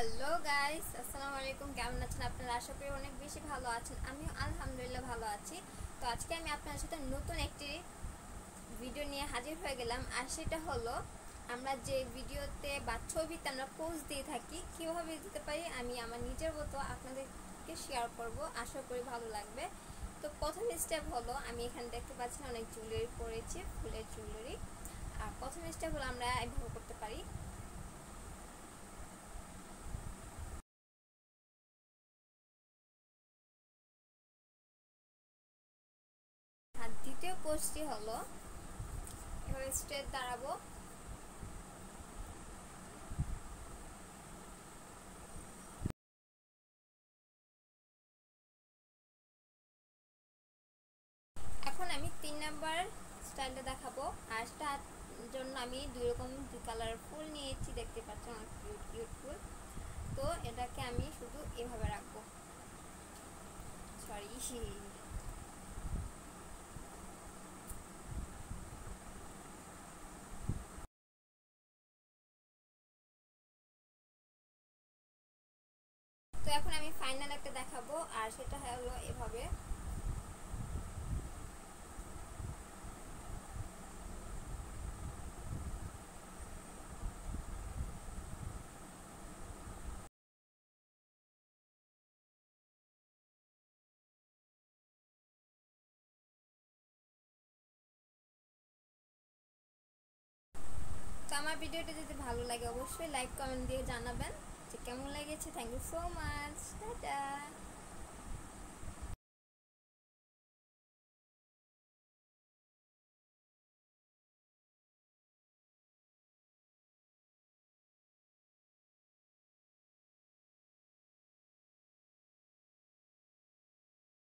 Hello guys, আসসালামু আলাইকুম। কেমন আছেন আপনারা? আশা করি অনেক বেশি ভালো আছেন। আমিও আলহামদুলিল্লাহ ভালো আছি। তো আজকে আমি আপনার সাথে নতুন একটি ভিডিও নিয়ে হাজির হয়ে গেলাম। আর সেটা হলো, আমরা যে ভিডিওতে বা ছবিতে আমরা পোজ দিয়ে থাকি, কীভাবে দিতে পারি আমি আমার নিজের মতো আপনাদেরকে শেয়ার করব। আশা করি ভালো লাগবে। তো প্রথম স্টেপ হলো, আমি এখানে দেখতে পাচ্ছি অনেক জুয়েলারি পরেছি, ফুলের জুয়েলারি। আর প্রথম স্টেপ হলো আমরা এভাবে করতে পারি। আর দ্বিতীয় পোজটি হলো এভাবে স্ট্রেট দাঁড়াবো। এখন আমি 3 নাম্বার স্টাইলটা দেখাবো। আর তার জন্য আমি দুই রকম দুই কালার ফুল নিয়েছি, দেখতে পাচ্ছেন অনেক কিউট কিউট ফুল। তো এটাকে আমি শুধু এভাবে রাখবো। সরি। তো এখন আমি ফাইনাল একটা দেখাবো, আর সেটা হলো এভাবে। তো আমার ভিডিওটা যদি ভালো লাগে অবশ্যই লাইক কমেন্ট দিয়ে জানাবেন যে কেমন লেগেছে। Thank you so much. Tata.